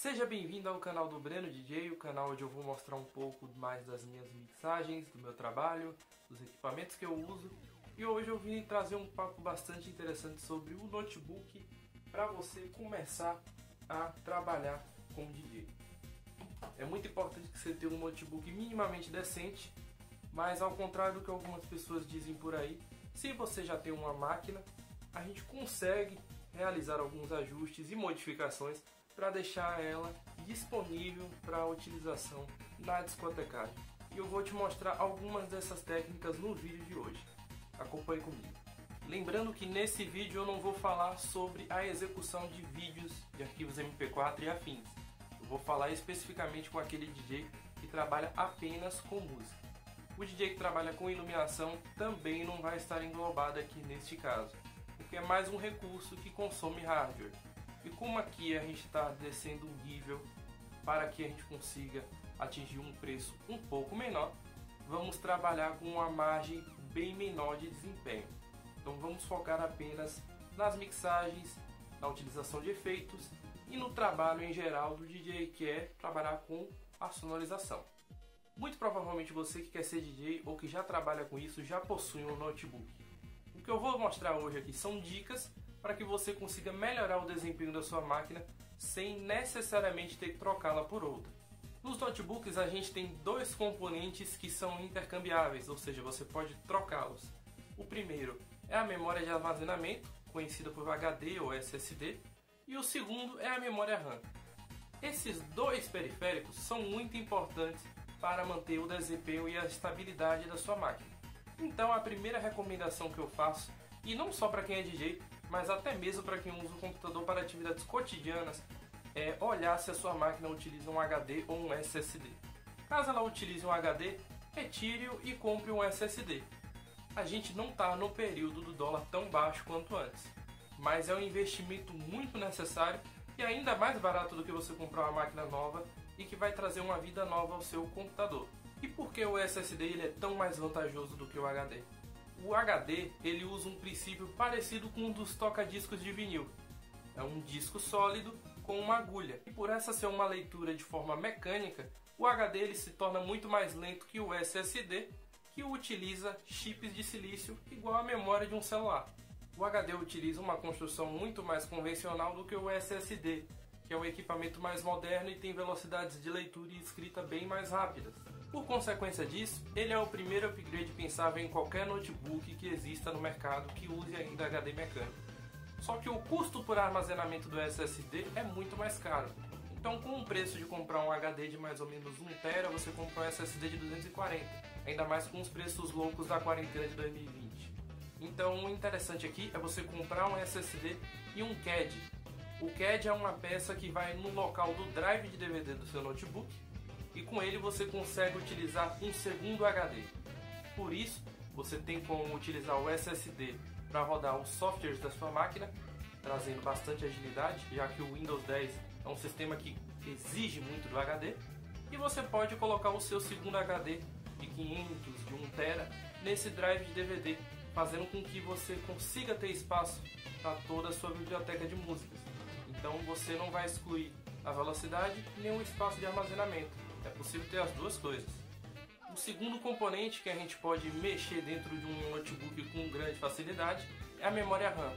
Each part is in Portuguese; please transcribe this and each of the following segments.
Seja bem-vindo ao canal do Breno DJ, o canal onde eu vou mostrar um pouco mais das minhas mixagens, do meu trabalho, dos equipamentos que eu uso. E hoje eu vim trazer um papo bastante interessante sobre o notebook para você começar a trabalhar como DJ. É muito importante que você tenha um notebook minimamente decente, mas ao contrário do que algumas pessoas dizem por aí, se você já tem uma máquina, a gente consegue realizar alguns ajustes e modificações para deixar ela disponível para utilização na discotecagem. E eu vou te mostrar algumas dessas técnicas no vídeo de hoje. Acompanhe comigo. Lembrando que nesse vídeo eu não vou falar sobre a execução de vídeos de arquivos MP4 e afins. Eu vou falar especificamente com aquele DJ que trabalha apenas com música. O DJ que trabalha com iluminação também não vai estar englobado aqui neste caso, porque é mais um recurso que consome hardware. E como aqui a gente está descendo um nível para que a gente consiga atingir um preço um pouco menor, vamos trabalhar com uma margem bem menor de desempenho. Então vamos focar apenas nas mixagens, na utilização de efeitos e no trabalho em geral do DJ que é trabalhar com a sonorização. Muito provavelmente você que quer ser DJ ou que já trabalha com isso já possui um notebook. O que eu vou mostrar hoje aqui são dicas para que você consiga melhorar o desempenho da sua máquina sem necessariamente ter que trocá-la por outra. Nos notebooks a gente tem dois componentes que são intercambiáveis, ou seja, você pode trocá-los. O primeiro é a memória de armazenamento, conhecida por HD ou SSD, e o segundo é a memória RAM. Esses dois periféricos são muito importantes para manter o desempenho e a estabilidade da sua máquina. Então a primeira recomendação que eu faço, e não só para quem é DJ, mas até mesmo para quem usa o computador para atividades cotidianas, é olhar se a sua máquina utiliza um HD ou um SSD. Caso ela utilize um HD, retire-o e compre um SSD. A gente não está no período do dólar tão baixo quanto antes, mas é um investimento muito necessário e ainda mais barato do que você comprar uma máquina nova e que vai trazer uma vida nova ao seu computador. E por que o SSD ele é tão mais vantajoso do que o HD? O HD ele usa um princípio parecido com um dos toca-discos de vinil. É um disco sólido com uma agulha. E por essa ser uma leitura de forma mecânica, o HD ele se torna muito mais lento que o SSD, que utiliza chips de silício igual à memória de um celular. O HD utiliza uma construção muito mais convencional do que o SSD, que é um equipamento mais moderno e tem velocidades de leitura e escrita bem mais rápidas. Por consequência disso, ele é o primeiro upgrade pensável em qualquer notebook que exista no mercado que use ainda HD mecânico. Só que o custo por armazenamento do SSD é muito mais caro. Então com o preço de comprar um HD de mais ou menos 1 TB, você compra um SSD de 240, ainda mais com os preços loucos da quarentena de 2020. Então o interessante aqui é você comprar um SSD e um CAD. O CAD é uma peça que vai no local do drive de DVD do seu notebook e com ele você consegue utilizar um segundo HD. Por isso, você tem como utilizar o SSD para rodar os softwares da sua máquina, trazendo bastante agilidade, já que o Windows 10 é um sistema que exige muito do HD, e você pode colocar o seu segundo HD de 500, de 1 TB nesse drive de DVD, fazendo com que você consiga ter espaço para toda a sua biblioteca de músicas. Então você não vai excluir a velocidade nem o espaço de armazenamento. É possível ter as duas coisas. O segundo componente que a gente pode mexer dentro de um notebook com grande facilidade é a memória RAM.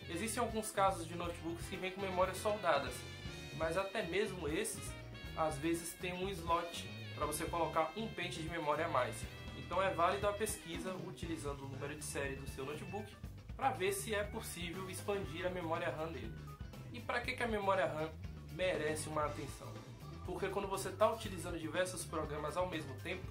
Existem alguns casos de notebooks que vêm com memórias soldadas, mas até mesmo esses, às vezes tem um slot para você colocar um pente de memória a mais. Então é válido a pesquisa utilizando o número de série do seu notebook para ver se é possível expandir a memória RAM dele. E para que a memória RAM merece uma atenção? Porque quando você está utilizando diversos programas ao mesmo tempo,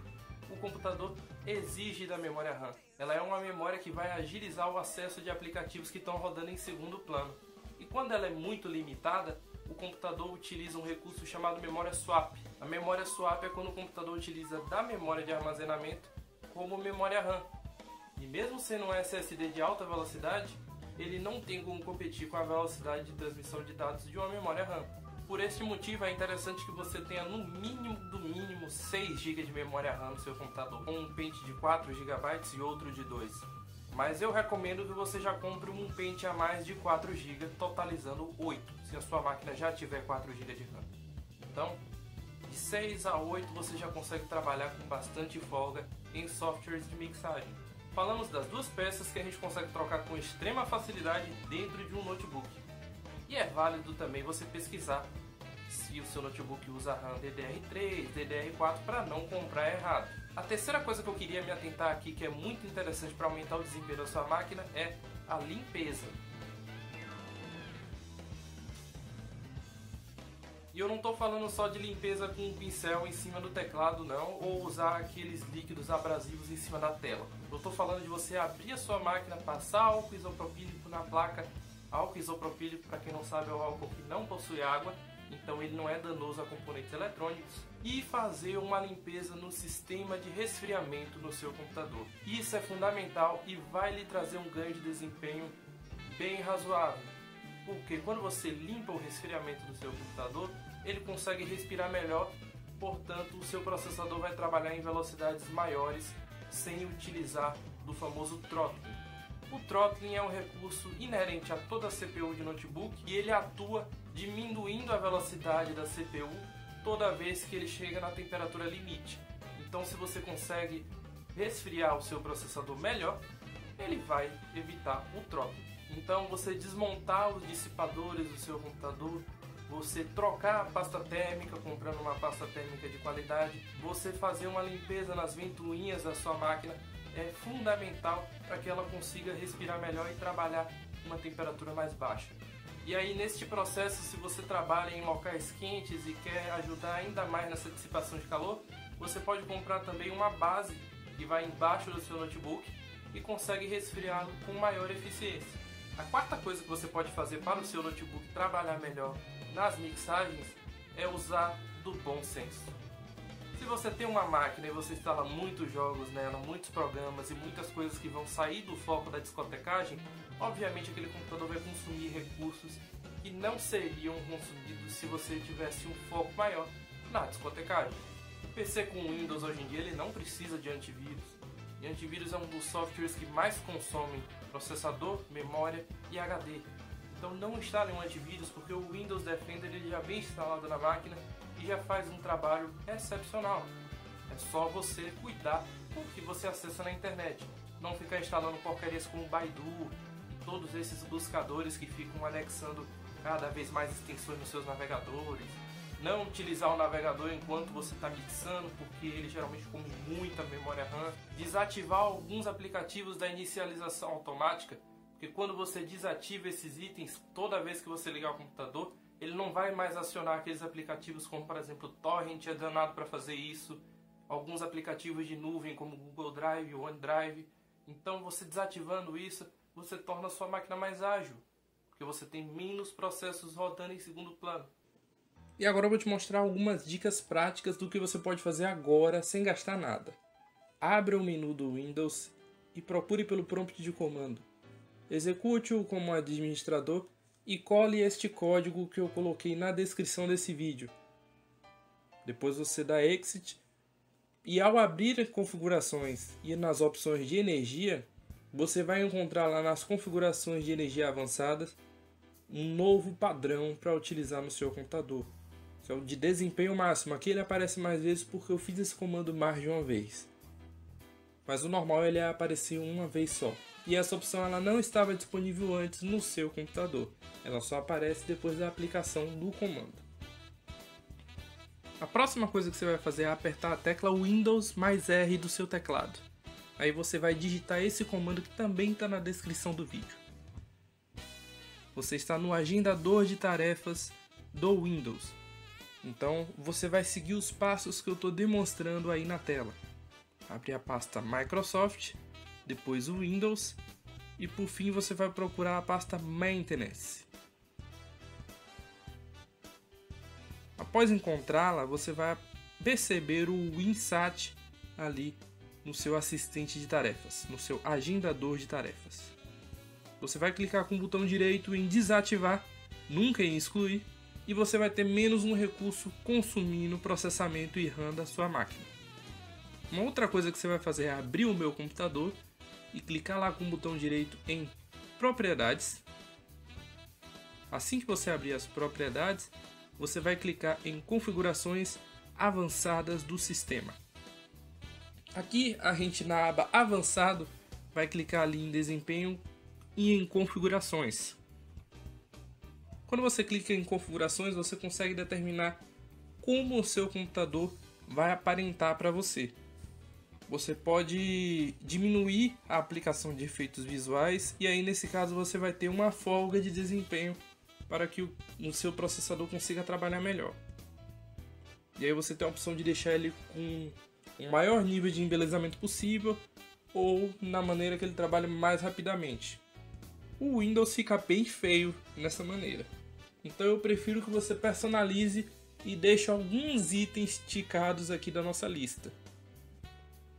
o computador exige da memória RAM. Ela é uma memória que vai agilizar o acesso de aplicativos que estão rodando em segundo plano. E quando ela é muito limitada, o computador utiliza um recurso chamado memória swap. A memória swap é quando o computador utiliza da memória de armazenamento como memória RAM. E mesmo sendo um SSD de alta velocidade, ele não tem como competir com a velocidade de transmissão de dados de uma memória RAM. Por esse motivo é interessante que você tenha no mínimo 6 GB de memória RAM no seu computador, com um pente de 4 GB e outro de 2. Mas eu recomendo que você já compre um pente a mais de 4 GB, totalizando 8, se a sua máquina já tiver 4 GB de RAM. Então, de 6 a 8 você já consegue trabalhar com bastante folga em softwares de mixagem. Falamos das duas peças que a gente consegue trocar com extrema facilidade dentro de um notebook. E é válido também você pesquisar se o seu notebook usa RAM DDR3, DDR4 para não comprar errado. A terceira coisa que eu queria me atentar aqui, que é muito interessante para aumentar o desempenho da sua máquina, é a limpeza. E eu não estou falando só de limpeza com um pincel em cima do teclado não, ou usar aqueles líquidos abrasivos em cima da tela. Eu estou falando de você abrir a sua máquina, passar álcool isopropílico na placa. Álcool isopropílico, para quem não sabe, é o álcool que não possui água, então ele não é danoso a componentes eletrônicos. E fazer uma limpeza no sistema de resfriamento no seu computador. Isso é fundamental e vai lhe trazer um ganho de desempenho bem razoável. Porque quando você limpa o resfriamento do seu computador, ele consegue respirar melhor, portanto o seu processador vai trabalhar em velocidades maiores sem utilizar do famoso throttling. O throttling é um recurso inerente a toda a CPU de notebook e ele atua diminuindo a velocidade da CPU toda vez que ele chega na temperatura limite. Então, se você consegue resfriar o seu processador melhor, ele vai evitar o throttling. Então, você desmontar os dissipadores do seu computador, você trocar a pasta térmica comprando uma pasta térmica de qualidade, você fazer uma limpeza nas ventoinhas da sua máquina é fundamental para que ela consiga respirar melhor e trabalhar com uma temperatura mais baixa. E aí, neste processo, se você trabalha em locais quentes e quer ajudar ainda mais nessa dissipação de calor, você pode comprar também uma base que vai embaixo do seu notebook e consegue resfriá-lo com maior eficiência. A quarta coisa que você pode fazer para o seu notebook trabalhar melhor nas mixagens é usar do bom senso. Se você tem uma máquina e você instala muitos jogos nela, muitos programas e muitas coisas que vão sair do foco da discotecagem, obviamente aquele computador vai consumir recursos que não seriam consumidos se você tivesse um foco maior na discotecagem. O PC com Windows hoje em dia ele não precisa de antivírus. E antivírus é um dos softwares que mais consomem processador, memória e HD. Então não instale um antivírus porque o Windows Defender ele já vem instalado na máquina e já faz um trabalho excepcional. É só você cuidar com o que você acessa na internet. Não ficar instalando porcarias como o Baidu e todos esses buscadores que ficam anexando cada vez mais extensões nos seus navegadores. Não utilizar o navegador enquanto você está mixando, porque ele geralmente come muita memória RAM. Desativar alguns aplicativos da inicialização automática, porque quando você desativa esses itens, toda vez que você ligar o computador, ele não vai mais acionar aqueles aplicativos como, por exemplo, o Torrent é danado para fazer isso. Alguns aplicativos de nuvem como o Google Drive, o OneDrive. Então, você desativando isso, você torna a sua máquina mais ágil, porque você tem menos processos rodando em segundo plano. E agora eu vou te mostrar algumas dicas práticas do que você pode fazer agora sem gastar nada. Abra o menu do Windows e procure pelo prompt de comando. Execute-o como administrador e cole este código que eu coloquei na descrição desse vídeo. Depois você dá Exit e ao abrir as configurações e nas opções de energia, você vai encontrar lá nas configurações de energia avançadas um novo padrão para utilizar no seu computador. Que é o de desempenho máximo. Aqui ele aparece mais vezes porque eu fiz esse comando mais de uma vez. Mas o normal ele aparecia uma vez só. E essa opção ela não estava disponível antes no seu computador. Ela só aparece depois da aplicação do comando. A próxima coisa que você vai fazer é apertar a tecla Windows mais R do seu teclado. Aí você vai digitar esse comando que também está na descrição do vídeo. Você está no agendador de tarefas do Windows. Então você vai seguir os passos que eu estou demonstrando aí na tela. Abre a pasta Microsoft, depois o Windows e por fim você vai procurar a pasta Maintenance. Após encontrá-la, você vai perceber o WinSat ali no seu assistente de tarefas, no seu agendador de tarefas. Você vai clicar com o botão direito em desativar, nunca em excluir, e você vai ter menos um recurso consumindo o processamento e RAM da sua máquina. Uma outra coisa que você vai fazer é abrir o meu computador e clicar lá com o botão direito em Propriedades. Assim que você abrir as propriedades, você vai clicar em configurações avançadas do sistema. Aqui a gente na aba avançado vai clicar ali em desempenho e em configurações. Quando você clica em configurações, você consegue determinar como o seu computador vai aparentar para você. Você pode diminuir a aplicação de efeitos visuais e aí nesse caso você vai ter uma folga de desempenho para que o seu processador consiga trabalhar melhor. E aí você tem a opção de deixar ele com o maior nível de embelezamento possível ou na maneira que ele trabalhe mais rapidamente. O Windows fica bem feio nessa maneira. Então eu prefiro que você personalize e deixe alguns itens ticados aqui da nossa lista.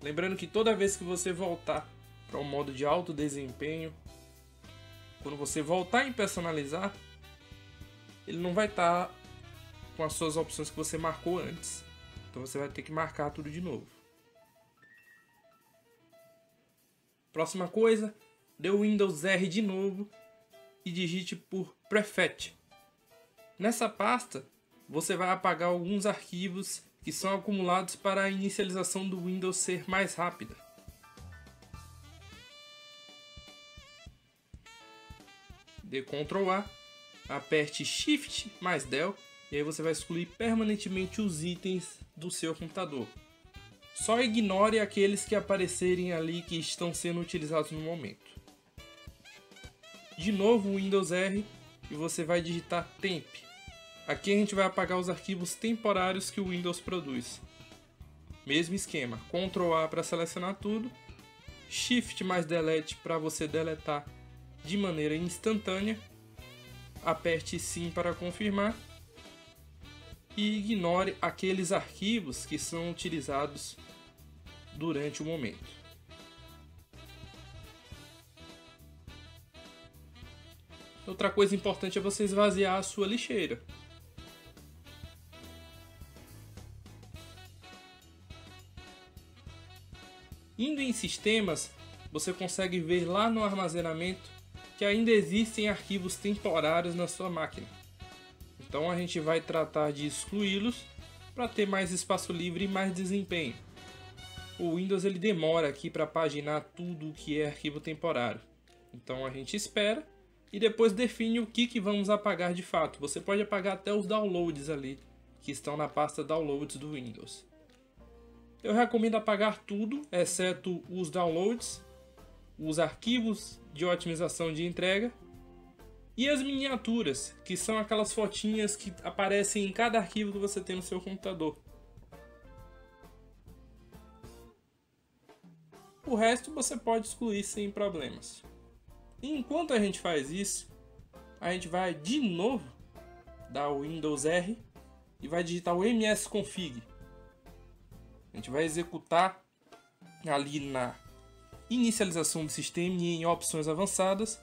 Lembrando que toda vez que você voltar para o modo de alto desempenho, quando você voltar em personalizar, ele não vai estar com as suas opções que você marcou antes. Então você vai ter que marcar tudo de novo. Próxima coisa, dê o Windows R de novo e digite por Prefetch. Nessa pasta, você vai apagar alguns arquivos que são acumulados para a inicialização do Windows ser mais rápida. Dê Ctrl A, aperte Shift mais Del e aí você vai excluir permanentemente os itens do seu computador. Só ignore aqueles que aparecerem ali que estão sendo utilizados no momento. De novo o Windows R e você vai digitar Temp. Aqui a gente vai apagar os arquivos temporários que o Windows produz. Mesmo esquema, Ctrl A para selecionar tudo, Shift mais Delete para você deletar de maneira instantânea, aperte Sim para confirmar e ignore aqueles arquivos que são utilizados durante o momento. Outra coisa importante é você esvaziar a sua lixeira. Indo em sistemas, você consegue ver lá no armazenamento que ainda existem arquivos temporários na sua máquina. Então a gente vai tratar de excluí-los para ter mais espaço livre e mais desempenho. O Windows ele demora aqui para paginar tudo o que é arquivo temporário. Então a gente espera e depois define o que vamos apagar de fato. Você pode apagar até os downloads ali, que estão na pasta Downloads do Windows. Eu recomendo apagar tudo, exceto os downloads, os arquivos de otimização de entrega e as miniaturas, que são aquelas fotinhas que aparecem em cada arquivo que você tem no seu computador. O resto você pode excluir sem problemas. E enquanto a gente faz isso, a gente vai de novo dar o Windows R e vai digitar o msconfig. A gente vai executar ali na inicialização do sistema e em opções avançadas.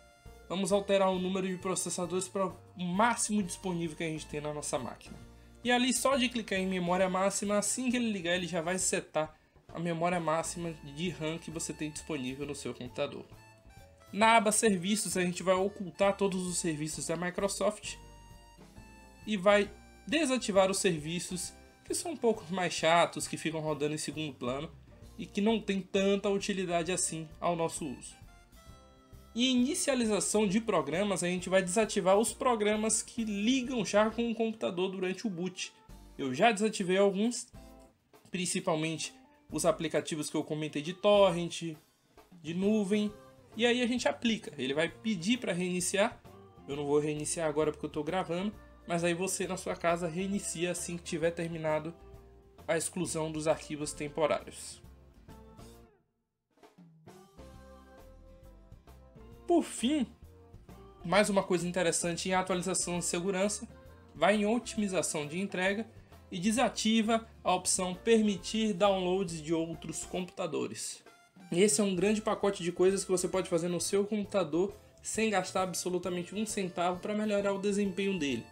Vamos alterar o número de processadores para o máximo disponível que a gente tem na nossa máquina. E ali só de clicar em memória máxima, assim que ele ligar, ele já vai setar a memória máxima de RAM que você tem disponível no seu computador. Na aba Serviços, a gente vai ocultar todos os serviços da Microsoft e vai desativar os serviços que são um pouco mais chatos, que ficam rodando em segundo plano e que não tem tanta utilidade assim ao nosso uso. E em inicialização de programas, a gente vai desativar os programas que ligam já com o computador durante o boot. Eu já desativei alguns, principalmente os aplicativos que eu comentei de torrent, de nuvem, e aí a gente aplica. Ele vai pedir para reiniciar, eu não vou reiniciar agora porque eu estou gravando, mas aí você na sua casa reinicia assim que tiver terminado a exclusão dos arquivos temporários. Por fim, mais uma coisa interessante em atualização de segurança, vai em otimização de entrega e desativa a opção permitir downloads de outros computadores. Esse é um grande pacote de coisas que você pode fazer no seu computador sem gastar absolutamente um centavo para melhorar o desempenho dele.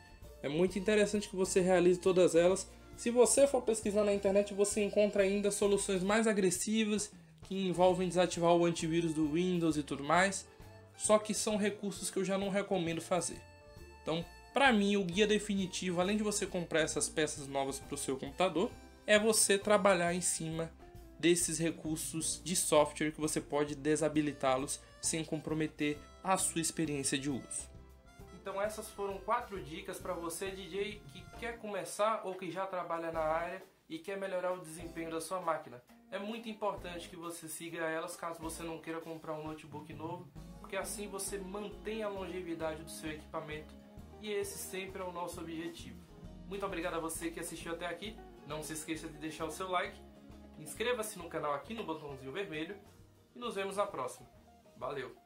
É muito interessante que você realize todas elas. Se você for pesquisar na internet, você encontra ainda soluções mais agressivas que envolvem desativar o antivírus do Windows e tudo mais. Só que são recursos que eu já não recomendo fazer. Então, Para mim, o guia definitivo, além de você comprar essas peças novas para o seu computador, é você trabalhar em cima desses recursos de software que você pode desabilitá-los sem comprometer a sua experiência de uso. Então essas foram 4 dicas para você, DJ, que quer começar ou que já trabalha na área e quer melhorar o desempenho da sua máquina. É muito importante que você siga elas caso você não queira comprar um notebook novo, porque assim você mantém a longevidade do seu equipamento e esse sempre é o nosso objetivo. Muito obrigado a você que assistiu até aqui, não se esqueça de deixar o seu like, inscreva-se no canal aqui no botãozinho vermelho e nos vemos na próxima. Valeu!